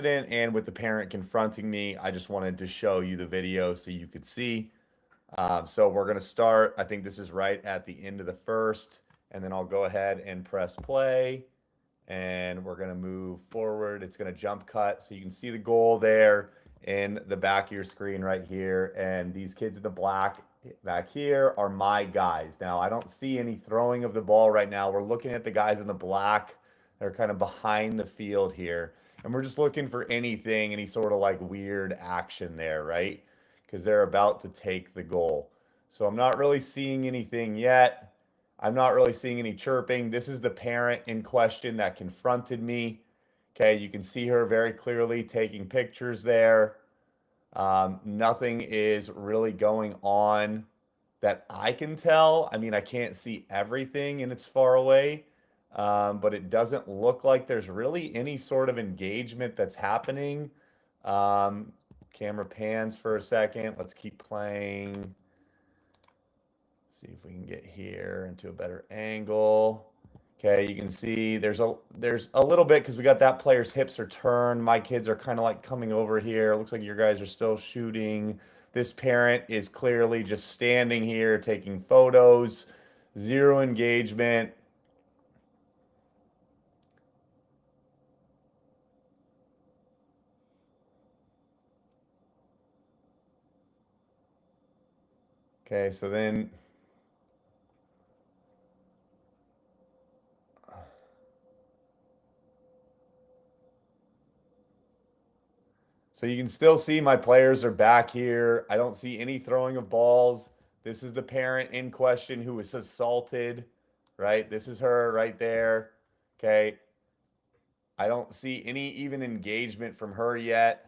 and with the parent confronting me, I just wanted to show you the video so you could see. So we're going to start. I think this is right at the end of the first, and then I'll go ahead and press play, and we're going to move forward. It's going to jump cut so you can see the goal there in the back of your screen right here. And these kids in the black back here are my guys. Now, I don't see any throwing of the ball right now. We're looking at the guys in the black. They're kind of behind the field here. And we're just looking for anything, any sort of like weird action there, right? Because they're about to take the goal. So I'm not really seeing anything yet. I'm not really seeing any chirping. This is the parent in question that confronted me. Okay, you can see her very clearly taking pictures there. Nothing is really going on that I can tell. I mean, I can't see everything and it's far away, but it doesn't look like there's really any sort of engagement that's happening. Um, Camera pans for a second. Let's keep playing. See if we can get here into a better angle. Okay, you can see there's a little bit because we got that player's hips are turned. My kids are kind of like coming over here. It looks like your guys are still shooting. This parent is clearly just standing here taking photos. Zero engagement. Okay, so then so you can still see my players are back here. I don't see any throwing of balls. This is the parent in question who was assaulted, right? This is her right there. Okay. I don't see any even engagement from her yet.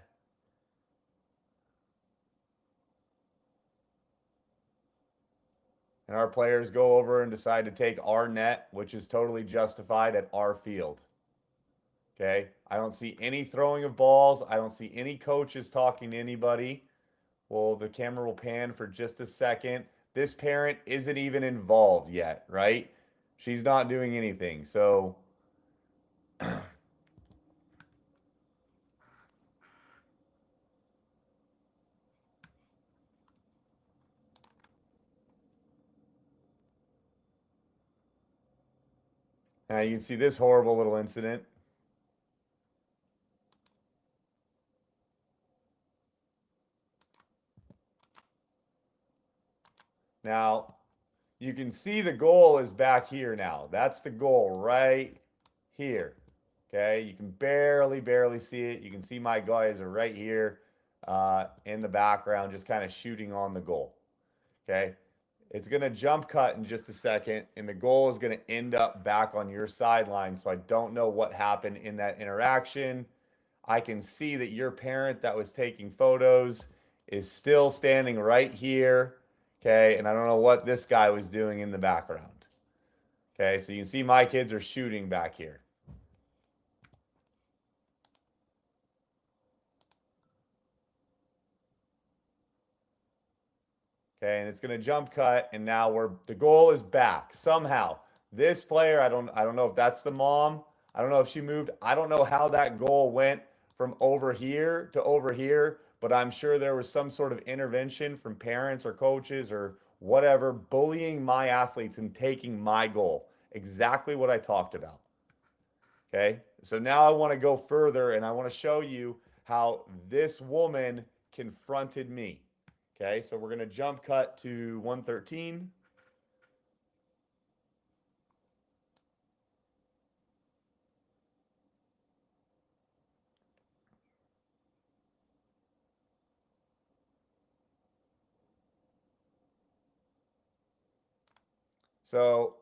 And our players go over and decide to take our net, which is totally justified at our field. Okay. I don't see any throwing of balls. I don't see any coaches talking to anybody. Well, the camera will pan for just a second. This parent isn't even involved yet, right? She's not doing anything. So now you can see this horrible little incident. Now, you can see the goal is back here now. That's the goal right here. Okay, you can barely see it. You can see my guys are right here in the background, just kind of shooting on the goal. Okay, it's going to jump cut in just a second, and the goal is going to end up back on your sideline. So I don't know what happened in that interaction. I can see that your parent that was taking photos is still standing right here. Okay, and I don't know what this guy was doing in the background. Okay, so you can see my kids are shooting back here. Okay, and it's going to jump cut, and now the goal is back somehow. This player, I don't know if that's the mom. I don't know if she moved. I don't know how that goal went from over here to over here, but I'm sure there was some sort of intervention from parents or coaches or whatever bullying my athletes and taking my goal. Exactly what I talked about. Okay, so now I want to go further and I want to show you how this woman confronted me. Okay, so we're going to jump cut to 113. So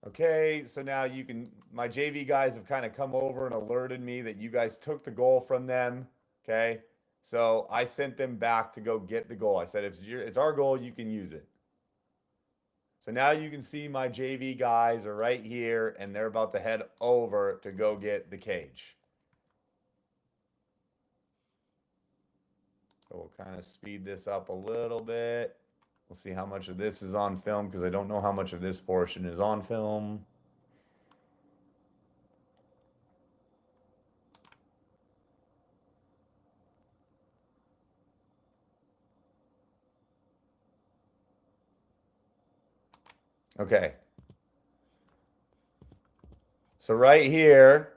Okay, so now you can, my JV guys have kind of come over and alerted me that you guys took the goal from them. Okay, so I sent them back to go get the goal. I said, if it's our goal, you can use it. So now you can see my JV guys are right here and they're about to head over to go get the cage. So we'll kind of speed this up a little bit. We'll see how much of this is on film because I don't know how much of this portion is on film. Okay. So right here,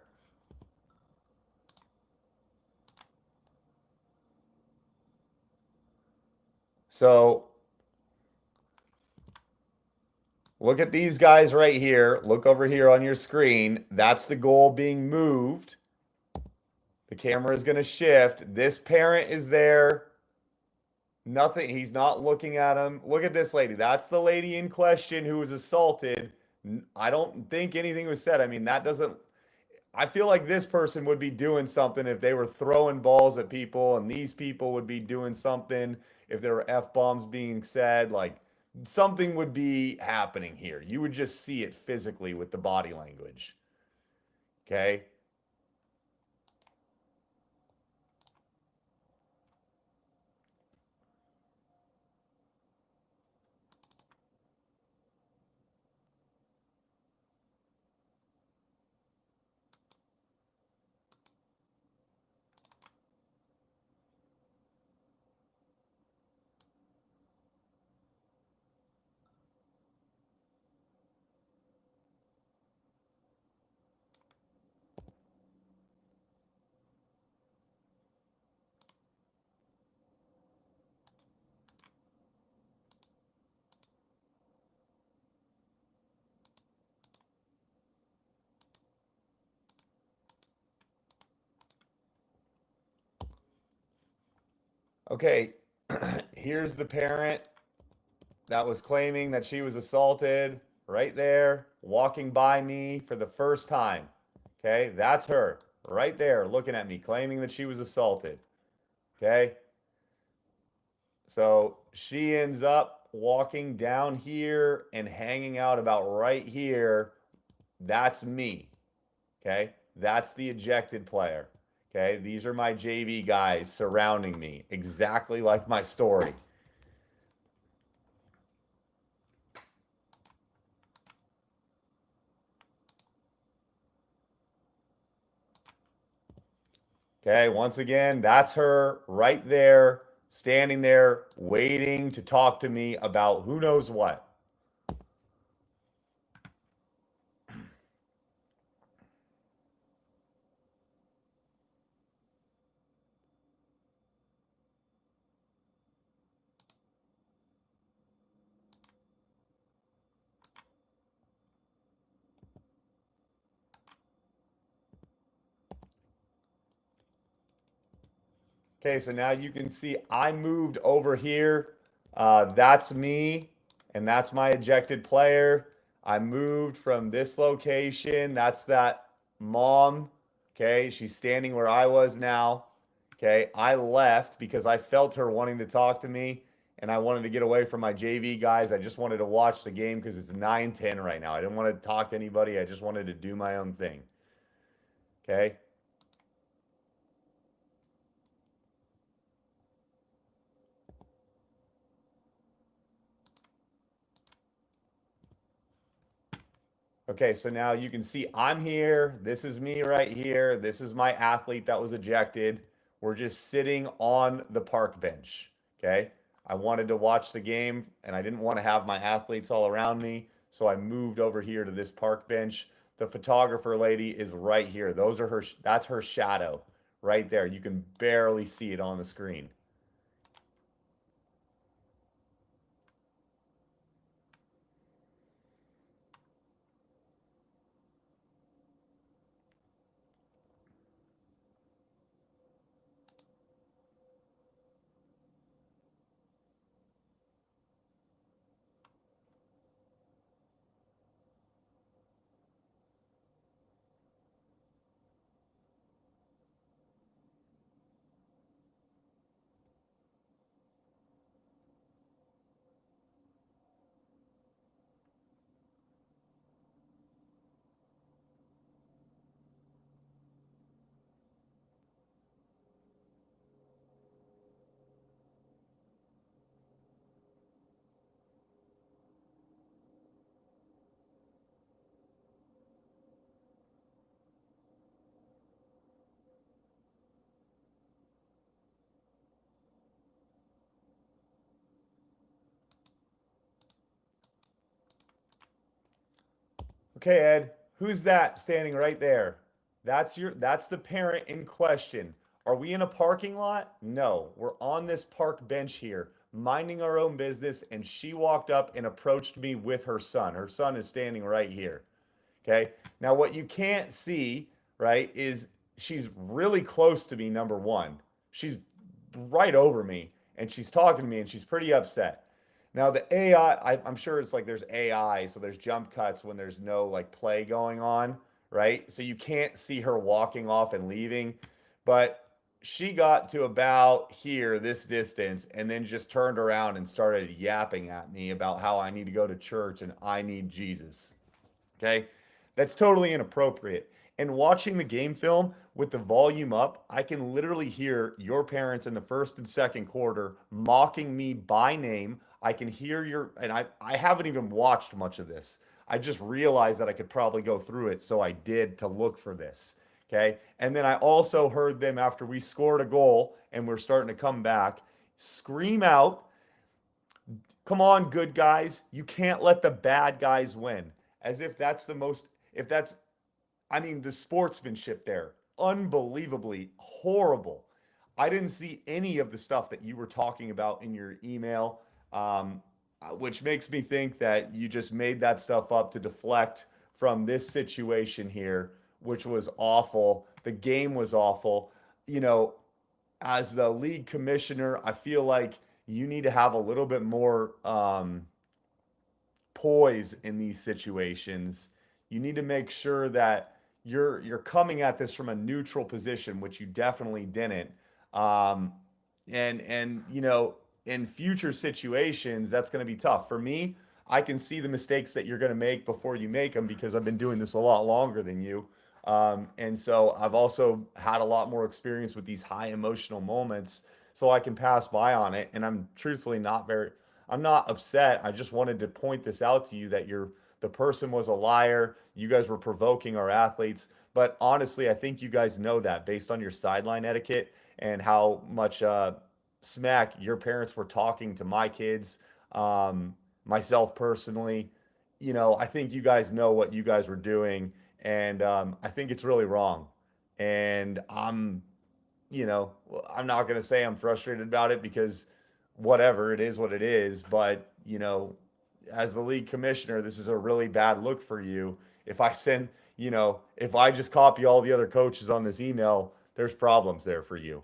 so look at these guys right here. Look over here on your screen. That's the goal being moved. The camera is going to shift. This parent is there. Nothing. He's not looking at him. Look at this lady. That's the lady in question who was assaulted. I don't think anything was said. I mean, that doesn't. I feel like this person would be doing something if they were throwing balls at people, and these people would be doing something if there were F bombs being said. Like something would be happening here. You would just see it physically with the body language. Okay. Okay. Here's the parent that was claiming that she was assaulted right there, walking by me for the first time. Okay, that's her right there looking at me, claiming that she was assaulted. Okay, so she ends up walking down here and hanging out about right here. That's me. Okay, that's the ejected player. Okay, these are my JV guys surrounding me, exactly like my story. Okay, once again, that's her right there, standing there, waiting to talk to me about who knows what. Okay, so now you can see I moved over here. That's me, and that's my ejected player. I moved from this location. That's that mom. Okay, she's standing where I was now. Okay, I left because I felt her wanting to talk to me, and I wanted to get away from my JV guys. I just wanted to watch the game because it's 9-10 right now. I didn't want to talk to anybody. I just wanted to do my own thing. Okay. Okay, so now you can see I'm here. This is me right here. This is my athlete that was ejected. We're just sitting on the park bench. Okay. I wanted to watch the game and I didn't want to have my athletes all around me. So I moved over here to this park bench. The photographer lady is right here. Those are her, that's her shadow right there. You can barely see it on the screen. Okay, Ed, who's that standing right there? That's the parent in question. Are we in a parking lot? No, we're on this park bench here, minding our own business, and she walked up and approached me with her son. Her son is standing right here. Okay. Now, what you can't see, right, is she's really close to me, number one. She's right over me and she's talking to me and she's pretty upset. Now, the AI, I'm sure it's like there's AI, so there's jump cuts when there's no like play going on, right? So you can't see her walking off and leaving. But she got to about here, this distance, and then just turned around and started yapping at me about how I need to go to church and I need Jesus. Okay. That's totally inappropriate. And watching the game film with the volume up, I can literally hear your parents in the first and second quarter mocking me by name. I can hear and I haven't even watched much of this. I just realized that I could probably go through it. So I did to look for this. Okay. And then I also heard them after we scored a goal and we're starting to come back scream out, come on, good guys. You can't let the bad guys win. As if that's the most, if that's, I mean, the sportsmanship there, unbelievably horrible. I didn't see any of the stuff that you were talking about in your email, which makes me think that you just made that stuff up to deflect from this situation here, which was awful. The game was awful. You know, as the league commissioner, I feel like you need to have a little bit more poise in these situations. You need to make sure that you're coming at this from a neutral position, which you definitely didn't. Um, and you know, in future situations, that's going to be tough for me. I can see the mistakes that you're going to make before you make them because I've been doing this a lot longer than you. And so I've also had a lot more experience with these high emotional moments, so I can pass by on it. And I'm truthfully not very, I'm not upset. I just wanted to point this out to you that the person was a liar. You guys were provoking our athletes. But honestly, I think you guys know that based on your sideline etiquette and how much smack your parents were talking to my kids, myself personally. You know, I think you guys know what you guys were doing, and I think it's really wrong. And you know, I'm not going to say I'm frustrated about it because whatever, it is what it is. But, you know, as the league commissioner, this is a really bad look for you. If I send, you know, if I just copy all the other coaches on this email, there's problems there for you.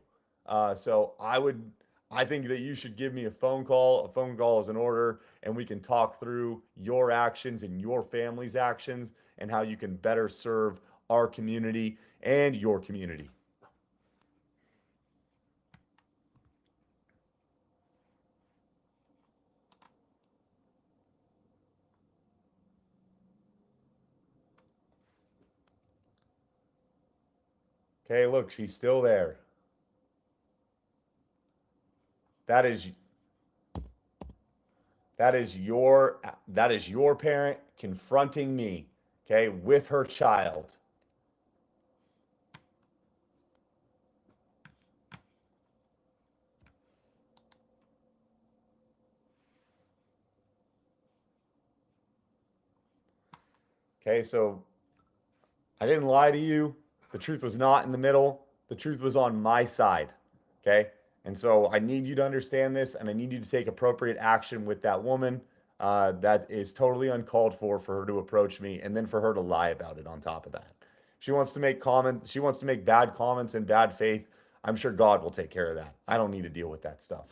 So I think that you should give me a phone call. A phone call is in order, and we can talk through your actions and your family's actions and how you can better serve our community and your community. Okay, look, she's still there. That is that is your parent confronting me, okay, with her child. Okay, so I didn't lie to you. The truth was not in the middle. The truth was on my side. Okay. And so I need you to understand this and I need you to take appropriate action with that woman. That is totally uncalled for her to approach me and then for her to lie about it on top of that. She wants to make comments, she wants to make bad comments in bad faith. I'm sure God will take care of that. I don't need to deal with that stuff.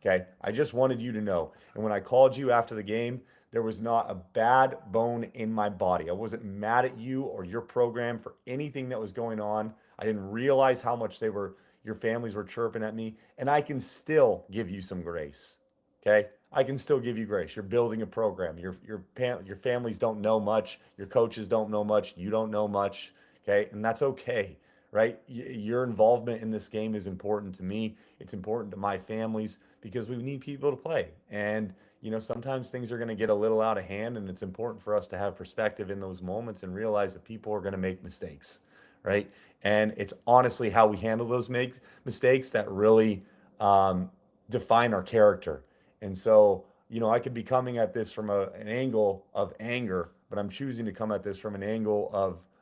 Okay. I just wanted you to know. And when I called you after the game, there was not a bad bone in my body. I wasn't mad at you or your program for anything that was going on. I didn't realize how much your families were chirping at me, and I can still give you some grace. Okay? I can still give you grace. You're building a program. Your families don't know much. Your coaches don't know much. You don't know much. Okay? And that's okay, right? Your involvement in this game is important to me. It's important to my families because we need people to play. And you know, sometimes things are going to get a little out of hand, and it's important for us to have perspective in those moments and realize that people are going to make mistakes, right? And it's honestly how we handle those mistakes that really define our character. And so, you know, I could be coming at this from an angle of anger, but I'm choosing to come at this from an angle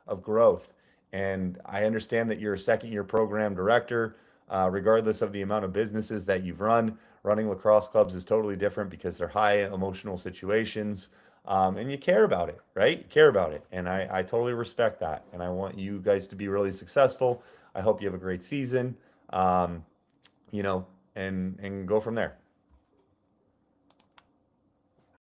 of growth. And I understand that you're a second year program director. Regardless of the amount of businesses that you've run, running lacrosse clubs is totally different because they're high emotional situations. And you care about it, right? You care about it. And I totally respect that. And I want you guys to be really successful. I hope you have a great season, you know, and go from there.